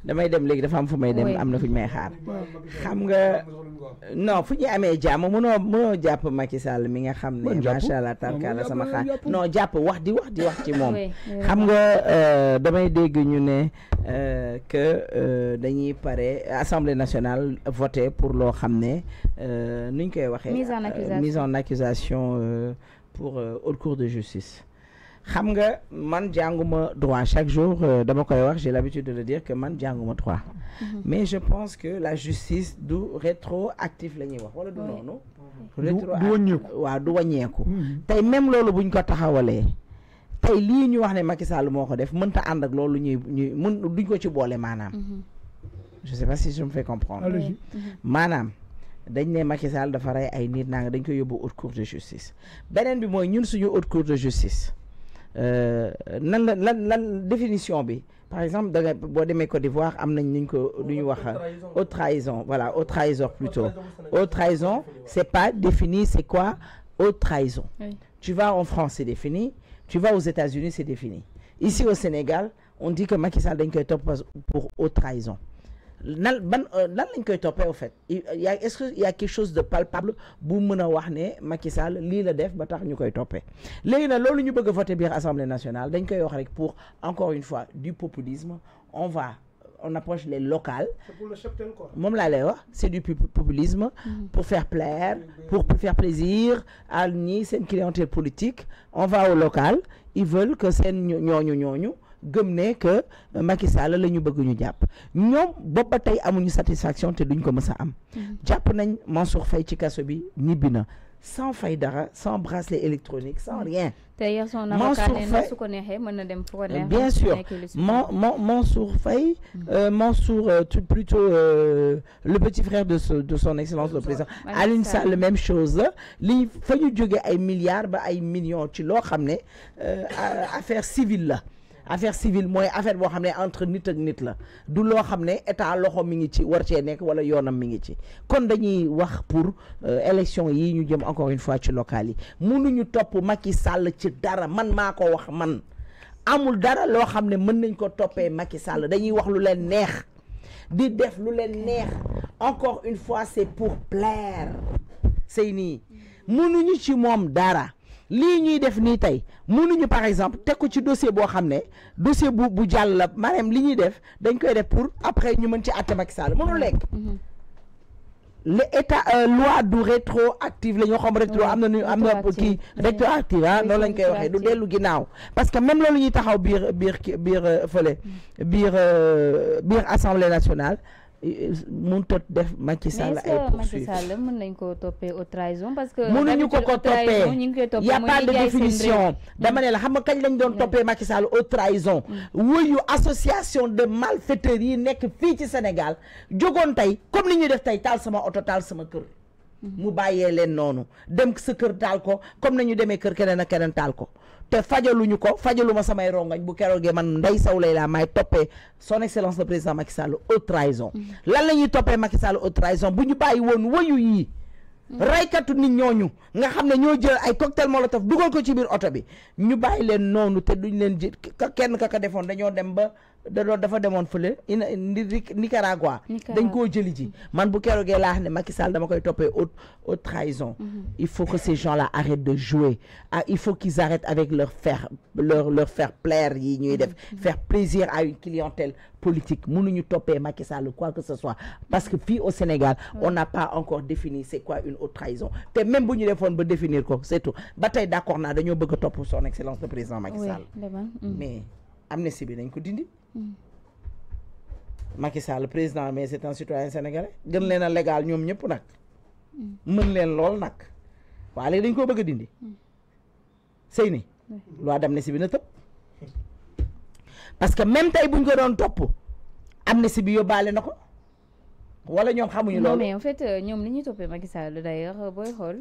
damay dem léegi dafa am fu may dem am na fu ñu may xaar xam nga non fu ñuy amee jàmm mënoo jàpp Macky Sall mi nga xam ne macha allah tarkala sama xaar non jàpp wax di wax ci moom xam nga damay dégg ñu ne que dañuy pare Assemblée nationale voté pour loo xam ne nuñ koy waxee mise en accusation pour haute cour de justice xam nga man jànguma droit chaque jour dama koy wax j'ai l'habitude de le dire que man jànguma droit mais je pense que la justice du rétroactif la ñuy wax wala du noonu waaw du wàññeeku tey même loolu buñ ko taxawalee tey lii ñu wax ne Macky Sall moo ko def mënta ànd ak loolu ñuy duñ ko ci boole maanaam je sais pas si je me fais comprendre maanaam dañ ne Macky Sall dafa rey ay nit naa nga dañ koy yóbbu haute cour de justice beneen bi mooy ñun suñu haute cour de justice nan lan définition bi par exemple da nga boo demee Côte d'Ivoire am nañ nuñ ko lu ñu wax haute trahison voilà haute trahison plutôt haute trahison c'est pas défini c'est quoi haute trahison tu vas en France c'est défini tu vas aux États-Unis c'est défini ici au Sénégal on dit que Macky Sall dañ koy topp pour haute trahison lan lañ koy toppee au fait est-ce que y a quelque chose de palpable bu mën a wax ne Macky Sall lii la def ba tax ñu koy toppee léegi nag loolu ñu bëgg a voter biir Assemblée nationale dañ koy wax rek pour encore une fois du populisme on approche les locales moom laa lay wax c'est du populisme pour faire plaire pour faire plaisir à ñi seen clientèle politique on va au local ils veulent que seen ñooñu gëm ne que Macky Sall la ñu bëgg ñu jàpp ñoom boobu ba tey amuñu satisfaction te duñ ko mës a am jàpp nañ Mansour Faye ci kaso bi ñibbi na sans fay dara sans bracelet électronique sans rien su ko neexee mën na dem fu ko neex bien sûr Mansour Faye plutôt le petit frère de son excellence le président Alioune Sall même chose la li fa ñu jóge ay milliards ba ay millions ci loo xam ne affaire civile la affaire civile mooy affaire boo xam ne entre nit ak nit la du loo xam ne état loxo mi ngi ci war cee nekk wala yoonam mi ngi ci kon dañuy wax pour élection yi ñu jëm encore une fois ci local yi mënuñu topp Macky Sall ci dara man maa ko wax man amul dara loo xam ne mën nañ ko toppee Macky Sall dañuy wax lu leen neex di def lu leen neex encore une fois c'est pour plaire c'est nii mënuñu ci moom dara lii ñuy def nii tey mënuñu par exemple teg ko ci dossier boo xam ne dossier bu jàll la maanaam li ñuy def dañ koy def pour après ñu mën ci àtte Macky Sall mënul lekk le état loi du rétroactive la ñoo xam rétro am na kii rétroactive noonu lañ koy waxee du dellu ginnaaw parce que même loolu ñuy taxaw biir fële biir Assemblée nationale mun tot def Macky Sall ay poursuites. Macky Sall mën nañ ko toppee haute trahison parce que mënuñu ko toppee y a pas de définition dama ne la xam nga kañ lañ doon toppee Macky Sall haute trahison wuyu association de malfaiteurs yi nekk fii ci Sénégal jógoon tey comme ni ñuy def tey taal sama oto taal sama kër mu bàyyee leen noonu dem sa kër taal ko comme nañu demee kër keneen ak keneen taal ko te fajaluñu ko fajaluma samay rongañ bu keroogee man Ndeye Sow Leila may toppee son excellence le président Macky Sall haute trahison lan la ñuy toppee Macky Sall haute trahison bu ñu bàyyi woon wayu yii raykatu nit ñooñu nga xam ne ñoo jël ay cocktail molotov dugal ko ci biir oto bi ñu bàyyi leen noonu te duñ leen kenn ka defoon dañoo dem ba dafa demoon fële Nicaragua dañ koo jëli ji man bu keroogee laa xam ne Macky Sall dama koy toppee haute trahison il faut que ces gens là arrêtent de jouer il faut qu'ils arrêtent avec leur faire plaire yi ñuy def faire plaisir à une clientèle politique mënuñu toppee Macky Sall quoi que ce soit parce que fii au Sénégal on n'a pas encore défini c'est quoi une haute trahison te même bu ñu defoon ba définir ko c'est tout ba tey d'accord naa dañoo bëgg a topp son excellence le président Macky Sall mais amnistie bi nañ ko dindi Macky Sall président mais c'est un citoyen sénégalais gën leen a légal ñoom ñëpp nag mën leen lool nag waa léegi dañ koo bëgg a dindi sëy ni loi d'amnistie bi na tëb parce que même tey buñ ko doon topp amnistie bi yóbbaale na ko wala ñoom xamuñu non loolu. mais en fait ñoom li ñuy toppee Macky Sall d'ailleurs booy xool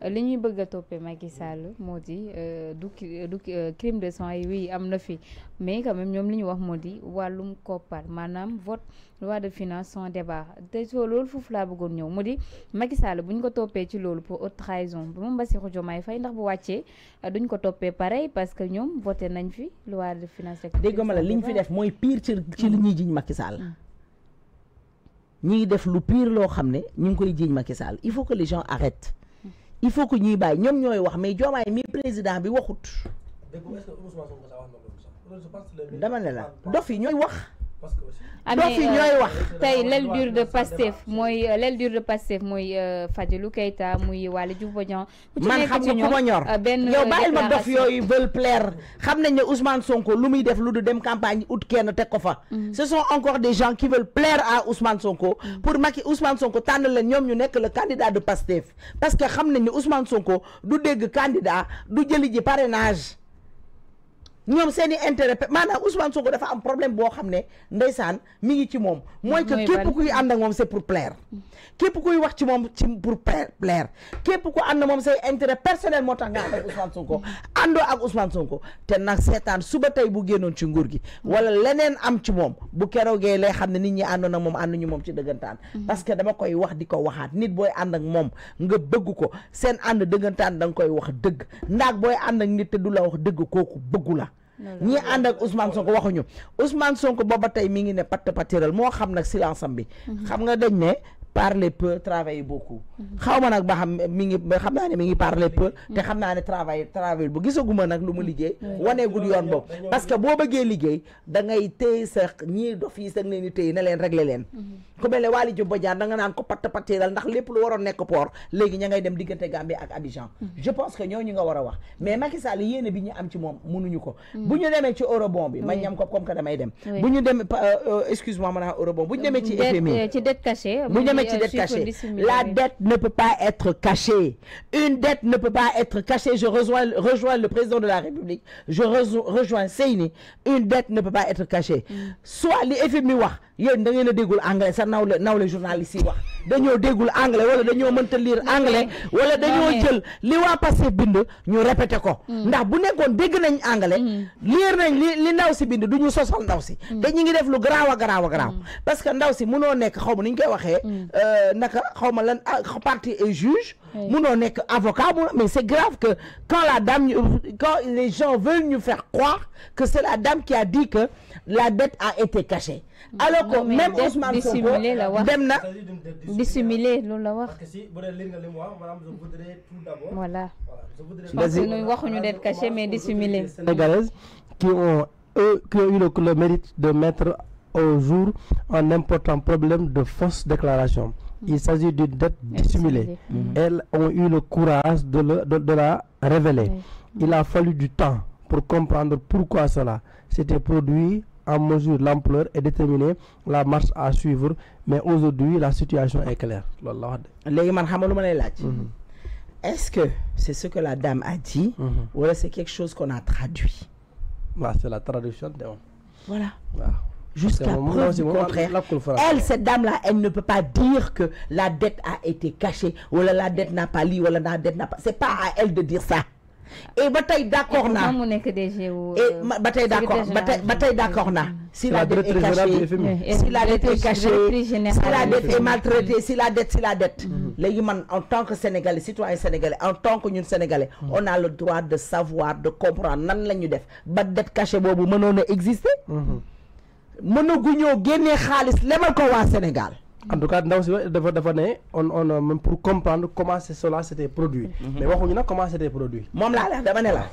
li ñuy bëgg a toppee Macky Sall moo di du crime de sang yi oui am na fi mais quand même ñoom li ñu wax moo di wàllum koppar maanaam vote loi de finance sans débat te soo loolu foofu laa bëggoon ñëw mu di Macky Sall bu ñu ko toppee ci loolu pour haute trahison bu moom Bassirou Diomaye Faye ndax bu wàccee duñ ko toppee pareil parce que ñoom voté nañ fi loi de finance. dégg ma la li ñu fi def mooy pire ci li ñuy jiñ Macky Sall. ñi ngi def lu pire loo xam ne ñu ngi koy jiiñ Macky Sall il faut que les gens arrêtent il faut que ñuy bàyyi ñoom ñooy wax mais Diomaye mi président bi waxut. dama ne la dof yi ñooy wax. dof yi ñooy wax. tey l'aile dure de Pastef mooy l'aile dure de Pastef mooy Fadilou Keita muy Waly Diouf Bodian. man xam nga ku ma ñor yow bàyyil ma dof yooyu veulent plaire xam nañ ne Ousmane Sonko lu muy def lu du dem campagne ut kenn teg ko fa. ce sont encore des gens qui veulent plaire à Ousmane Sonko. pour Macky Ousmane Sonko tànn leen ñoom ñu nekk le candidat de Pastef parce que xam nañ ne Ousmane Sonko du dégg candidat du jëli ji parrainage. ñoom seeni intérêt maanaam Ousmane Sonko dafa am problème boo xam ne ndeysaan mi ngi ci moom mooy que képp kuy ànd ak moom c'est pour plaire képp kuy wax ci moom pour plaire képp ku ànd moom say intérêt personnel moo tax nga ànd ak Ousmane Sonko àndoo ak Ousmane Sonko te nag seetaan suba tey bu génnoon ci nguur gi wala leneen am ci moom bu keroogee lay xam ne nit ñi àndoon ak moom ànduñu moom ci dëggantaan parce que dama koy wax di ko waxaat nit booy ànd ak moom nga bëgg ko seen ànd dëggantaan da nga koy wax dëgg ndax booy ànd ak nit te du la wax dëgg kooku bëggu la ñi ànd ak Ousmane Sonko waxuñu Ousmane Sonko booba tey mi ngi ne patt pattiral moo xam nag silence am bi xam nga dañ ne parler peu travailler beaucoup xaw ma nag ba xam mi ngi xam naa ne mi ngi parler peu te xam naa ne travail bu gisaguma nag lu mu liggéey waneegul yoon boobu parce que boo bëggee liggéey da ngay téye sa ñii dof yi sa leen di téye na leen régler leen ku mel ne Waly Diouf Bodian da nga naan ko patt pattiral ndax lépp lu waroon nekk port léegi ña ngay dem diggante Gambie ak Abidjan je pense que ñooñu nga war a wax mais Macky Sall yéene bi ñu am ci moom mënuñu ko bu ñu demee ci eurobond bi ma ñam ko comme que damay dem bu ñu demee excuse-moi maanaam eurobond bu ñu demee ci FMI ci dette cachée ci dette cachée. La dette ne peut pas être cachée. Une dette ne peut pas être cachée. Je rejoins le président de la République. Je rejoins Seyni. Une dette ne peut pas être cachée. Soit les FMI wax yéen da ngeen a déggul anglais sa nawle journaliste yi wax dañoo déggul anglais wala dañoo mënta lire anglais wala dañoo jël li waa Pastef bind ñu répété ko ndax bu nekkoon dégg nañ anglais lire nañ li ndaw si bind du ñu sosal ndaw si te ñu ngi def lu garaaw a garaaw a garaaw parce que ndaw si mënoo nekk xaw ma ni ñu koy waxee naka xaw ma lan partie et juge mënoo nekk avocat mais c'est grave que quand les gens veulent nous faire croire que c'est la dame qui a dit que la dette a été cachée alors que même Ousmane Sonko dem na dissimuler loolu la wax voilà parce que nous waxuñu dette cachée mais dissimuler sénégalaises qui ont eu le mérite de mettre au jour un important problème de fausse déclaration. Il s'agit d'une dette dissimulée. Elles ont eu le courage de la révéler. Il a fallu du temps pour comprendre pourquoi cela s'était produit, en mesure l'ampleur et déterminer la marche à suivre. Mais aujourd'hui, la situation est claire. Est-ce que c'est ce que la dame a dit ou c'est quelque chose qu'on a traduit? C'est la traduction. Voilà. Jusqu'à preuve du contraire. Elle, cette dame-là, elle ne peut pas dire que la dette a été cachée ou la dette n'a pas lieu ou la dette n'a pas... C'est pas à elle de dire ça. Et bataille d'accord na. Bataille d'accord na. Si la dette est cachée, si la dette est cachée, si la dette est maltraitée, si la dette. Les man, en tant que Sénégalais, citoyen sénégalais, en tant que ñun Sénégalais, on a le droit de savoir, de comprendre nan lañu def. Ba dette cachée bobu mënoon exister. Mënaguñoo génnee xaalis lemal ko waa Sénégal. En tout cas ndaw si dafa ne on même pour comprendre comment cela s'était produit. mais waxuñu nag comment c'était produit. moom laa la dama ne la.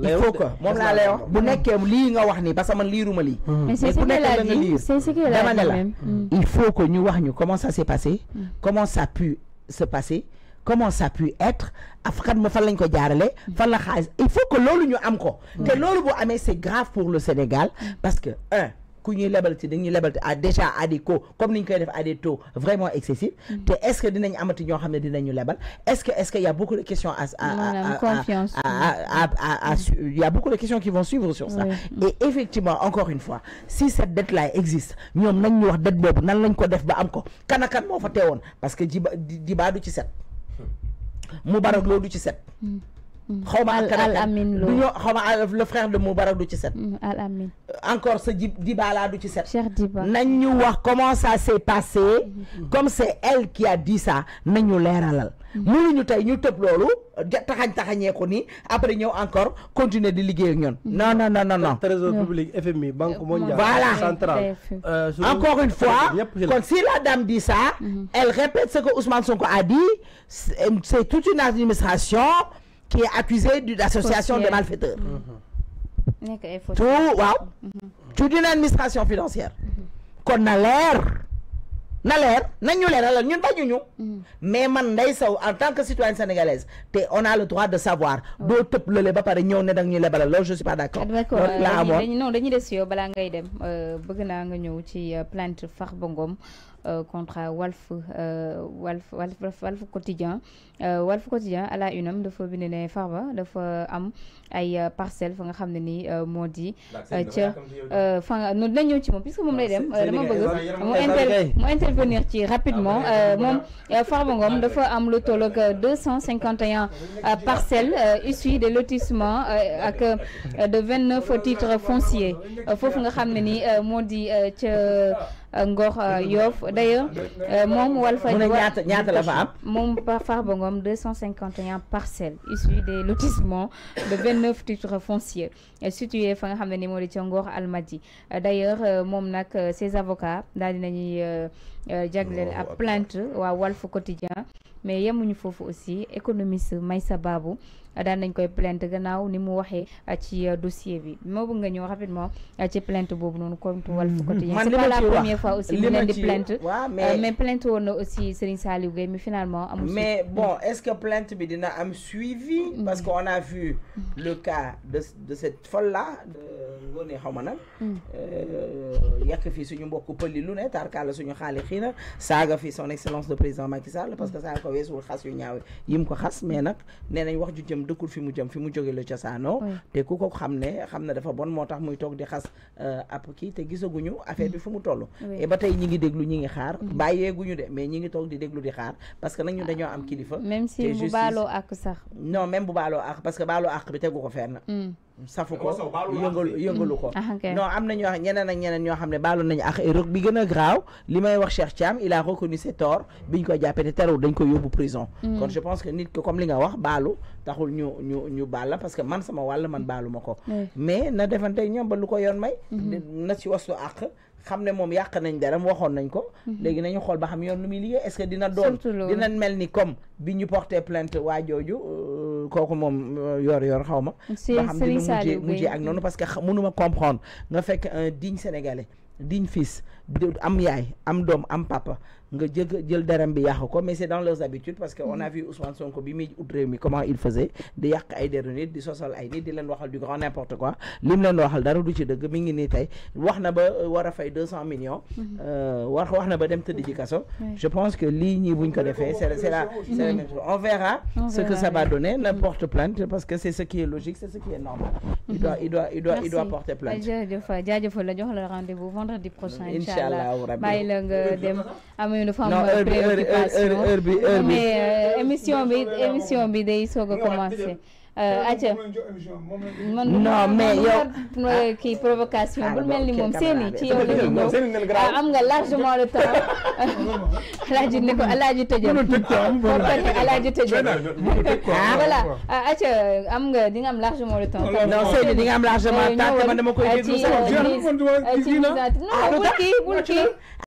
il faut que moom laa lay wax bu nekkee lii nga wax nii parce que man liiruma lii. mais c'est ce qu'elle a dit, c'est ce qu'elle a dit même. Il faut que ñu wax ñu comment ça s'est passé, comment ça a pu se passer, comment ça a pu être afkan ma fan lañ ko jaarale fan la xaalis il faut que loolu ñu am ko te loolu bu amee c'est grave pour le Sénégal parce que ku ñuy lebalti dañuy lebalti déjà à des taux comme ni ñu koy def à des taux vraiment excessifs te est-ce que dinañ amati ñoo xam ne dinañu lebal est-ce que y a beaucoup de questions il y a beaucoup de questions qui vont suivre sur ça et effectivement encore une fois si cette dette là existe ñoom nañ ñu wax dette boobu nan lañ ko def ba am ko kan ak kan moo fa teewoon parce que Diba du ci set Moubarak Lo du ci set xawma le frère de Moubarak du ci set Al-Amin encore ce Dibala du ci set nañ ñu wax comment ça s'est passé comme c'est elle qui a dit ça nañu leeralal mënuñu tey ñu tëb loolu taxañee ko ni après ñëw encore continuer di liggéey ak ñoon non trésor public FMI banque mondiale voilà centrale encore une fois quand si la dame dit ça elle répète ce que Ousmane Sonko a dit c'est toute une administration qui est accusée d'association de malfaiteurs tout waaw toute une administration financière kon na leer nañu leeralal ñun bañuñu mais man Ndeye Sow en tant que citoyenne sénégalaise on a le droit de savoir doo tëb lële ba pare ñëw ne dang ñuy lebalal loolu je suis pas d'accord non dañuy des yow balaa ngay dem bëgg naa nga ñëw ci plainte Farba Ngom contre Walf Quotidien Walf Quotidien à la une dafa bind ne Farba dafa am ay parcelles fa nga xam ne ni moo di ca fa nga noonu dañ ñëw ci moom puisque moom lay dem dama bëgg mu intervenir ci rapidement moom Farba Ngom dafa am lu toll ak 251 parcelles issues des lotissements ak de 29 titres fonciers foofu nga xam ne ni moo di ca Ngor Yoff d'ailleurs moom Walfadjri ñaata la fa am moom Farba Ngom 251 parcelles issues des lotissements de 29 titres fonciers situés fa nga xam ne ni moo di ca Ngor Almadies d'ailleurs moom nag ses avocats daal dinañuy jagleel ab plainte waa Walf Quotidien mais yemuñu foofu aussi économiste Maïssa Babou daan nañ koy plainte gannaaw ni mu waxee ci dossier bi moo bëgg nga ñëw rapidement ci plainte boobu noonu contre Walf Quotidien c'est pas la première fois aussi mu leen di plainte mais plainte woon na aussi Serigne Saliou Gueye mais finalement amul mais bon est-ce que plainte bi dina am suivi parce qu'on a vu le cas de cette folle là ngoone xaw ma nag yàq fi suñu mbokk pël yi lu ne tarkala suñu xaali xii na saaga fi son excellence le président Macky Sall parce que saaga ko weesuwul xas yu ñaaw yim ko xas mais nag nee nañ wax ju jëm dëkkul fi mu jóge la cosaanoo te ku ko xam ne dafa bon moo tax muy toog di xas ab kii te gisaguñu affaire bi fu mu toll et ba tey ñi ngi déglu ñi ngi xaar bàyyeeguñu de mais ñi ngi toog di déglu di xaar parce que nag ñu dañoo am kilifa même si bu baaloo ak sax non même bu baaloo ak parce que baaloo ak bi tegu ko fenn safu ko yëngalu ko non am na ñoo ñeneen ñoo xam ne baalu nañu ak rek bi gën a graaw li may wax Cheikh Thiam il a reconnu ses torts biñ ko jàppee te terewul dañ ko yóbbu prison kon je pense que nit ko comme li nga wax baalu taxul ñu baal la parce que man sama wàll man baalu ma ko mais na defante ñoom ba lu ko yoon may na ci wasu ak xam ne moom yàq nañ deram waxoon nañ ko léegi nañu xool ba xam yoon lu muy liggéey est-ce que dina mel ni comme bi ñu porté plainte waa jooju kooku moom yor xaw ma ba xam dina mujjee ak noonu parce que mënuma comprendre nga fekk un digne sénégalais digne fils am yaay am doom am papa nga jël deram bi yàq ko mais c'est dans leurs habitudes parce que on a vu Ousmane Sonko bi muy ut réew mi comment il faisait di yàq ay deru nit di sosal ay nit di leen waxal du grand n'importe quoi lim leen waxal dara du ci dëgg mi ngi nii tey wax na ba war a fay 200 millions wax na ba dem tëdd ji kaso je pense que lii ñii buñ ko defee c'est la même chose on verra ce que ça va donner na porte plainte parce que c'est ce qui est logique c'est ce qui est normal il doit porter plainte jaajëfal la jox la rendez-vous vendredi prochain inchallah bàyyi la nga dem dafa am préoccupation mais émission bi day soog a commencer acca non mais yow kii provocation bul mel ni moom seeni ci yow la ñëw am nga largement le temps alaaji ne ko alaaji tëjal alaaji tëjal voilà acca am nga di nga am largement le temps non seeni di nga am largement le temps man dama koy déglu sax ci bul kii